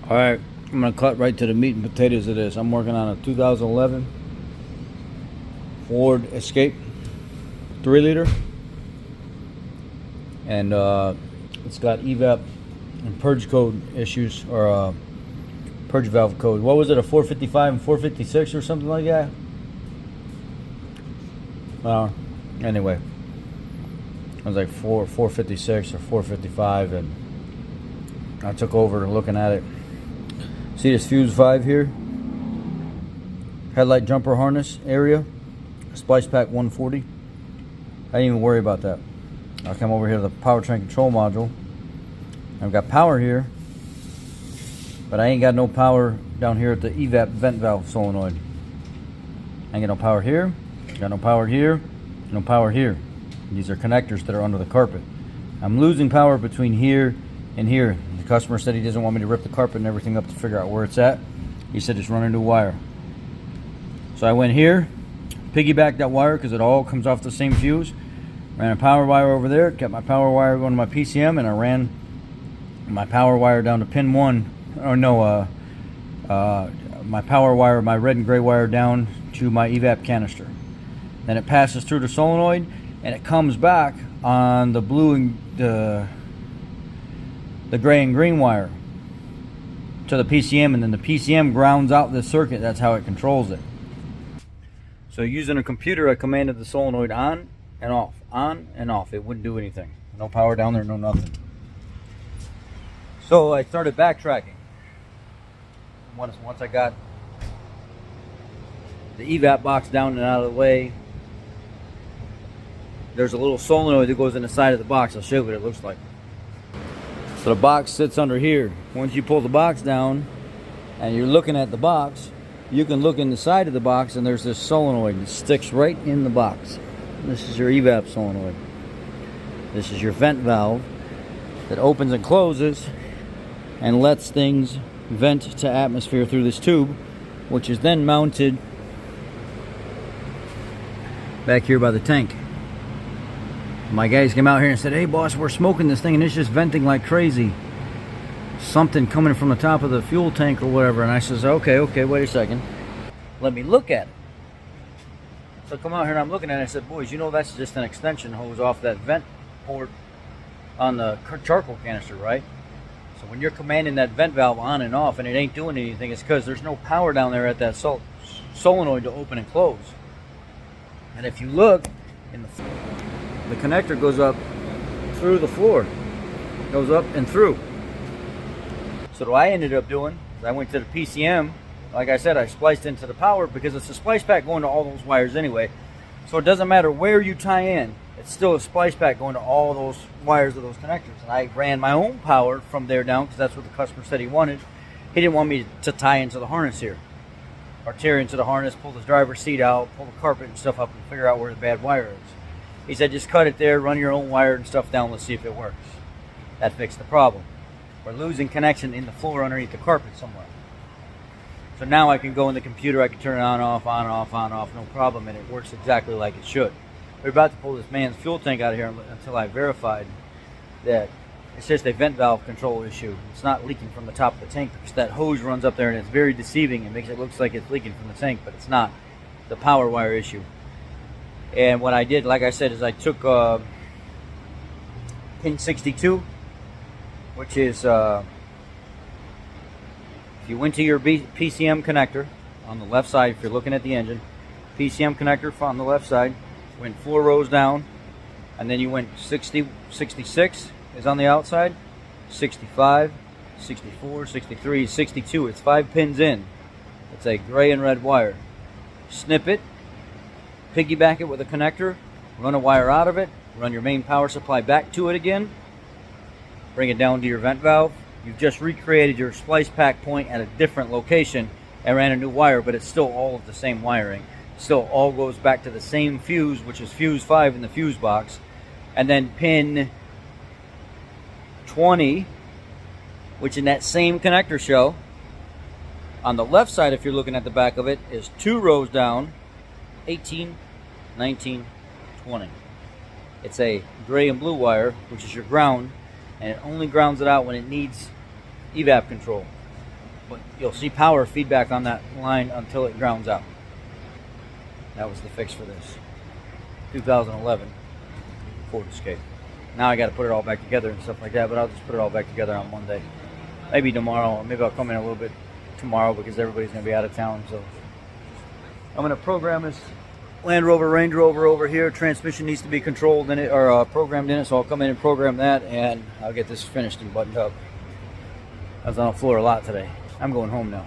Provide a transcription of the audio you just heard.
Alright, I'm going to cut right to the meat and potatoes of this. I'm working on a 2011 Ford Escape 3 liter. And it's got EVAP and purge code issues, or purge valve code. What was it, a 455 and 456 or something like that? Anyway, it was like 456 or 455, and I took over looking at it. See this fuse 5 here? Headlight jumper harness area, splice pack 140. I didn't even worry about that. I'll come over here to the powertrain control module. I've got power here, but I ain't got no power down here at the EVAP vent valve solenoid. I ain't got no power here, got no power here, no power here. These are connectors that are under the carpet. I'm losing power between here and here. The customer said he doesn't want me to rip the carpet and everything up to figure out where it's at. He said just run a new wire. So I went here, piggybacked that wire because it all comes off the same fuse. Ran a power wire over there, kept my power wire going to my PCM, and I ran my power wire down to pin 1. Or no, my power wire, my red and gray wire down to my EVAP canister. Then it passes through the solenoid and it comes back on the blue and the gray and green wire to the PCM, and then the PCM grounds out this circuit. That's how it controls it. So using a computer, I commanded the solenoid on and off, on and off. It wouldn't do anything. No power down there, no nothing. So I started backtracking. Once I got the EVAP box down and out of the way, there's a little solenoid that goes in the side of the box. I'll show you what it looks like. So the box sits under here. Once you pull the box down and you're looking at the box, you can look in the side of the box and there's this solenoid that sticks right in the box. This is your EVAP solenoid. This is your vent valve that opens and closes and lets things vent to atmosphere through this tube, which is then mounted back here by the tank. My guys came out here and said, "Hey boss, we're smoking this thing and it's just venting like crazy. Something coming from the top of the fuel tank or whatever." And I says, okay, wait a second. Let me look at it. So I come out here and I'm looking at it, and I said, "Boys, you know that's just an extension hose off that vent port on the charcoal canister, right? So when you're commanding that vent valve on and off and it ain't doing anything, it's because there's no power down there at that solenoid to open and close. And if you look, the connector goes up through the floor. Goes up and through. So what I ended up doing is I went to the PCM. Like I said, I spliced into the power because it's a splice pack going to all those wires anyway. So it doesn't matter where you tie in. It's still a splice pack going to all those wires of those connectors. And I ran my own power from there down because that's what the customer said he wanted. He didn't want me to tie into the harness here. Or tear into the harness, pull the driver's seat out, pull the carpet and stuff up and figure out where the bad wire is. He said just cut it there, run your own wire and stuff down, let's see if it works. That fixed the problem. We're losing connection in the floor underneath the carpet somewhere. So now I can go in the computer, I can turn it on, off, no problem, and it works exactly like it should. We're about to pull this man's fuel tank out of here until I verified that it's just a vent valve control issue. It's not leaking from the top of the tank because that hose runs up there and it's very deceiving. It makes it look like it's leaking from the tank, but it's not. The power wire issue. And what I did, like I said, is I took pin 62, which is if you went to your PCM connector on the left side, if you're looking at the engine, PCM connector on the left side, went 4 rows down, and then you went 60, 66 is on the outside, 65, 64, 63, 62. It's 5 pins in. It's a gray and red wire. Snip it, piggyback it with a connector, run a wire out of it, run your main power supply back to it again, bring it down to your vent valve. You've just recreated your splice pack point at a different location and ran a new wire, but it's still all of the same wiring. Still all goes back to the same fuse, which is fuse 5 in the fuse box. And then pin 20, which in that same connector shell, on the left side, if you're looking at the back of it, is 2 rows down, 18, 19, 20. It's a gray and blue wire, which is your ground, and it only grounds it out when it needs EVAP control. But you'll see power feedback on that line until it grounds out. That was the fix for this 2011 Ford Escape. Now I got to put it all back together and stuff like that, but I'll just put it all back together on Monday. Maybe tomorrow, or maybe I'll come in a little bit tomorrow because everybody's going to be out of town. So I'm going to program this Land Rover Range Rover over here. Transmission needs to be controlled in it, or programmed in it, so I'll come in and program that, and I'll get this finished and buttoned up. I was on the floor a lot today. I'm going home now.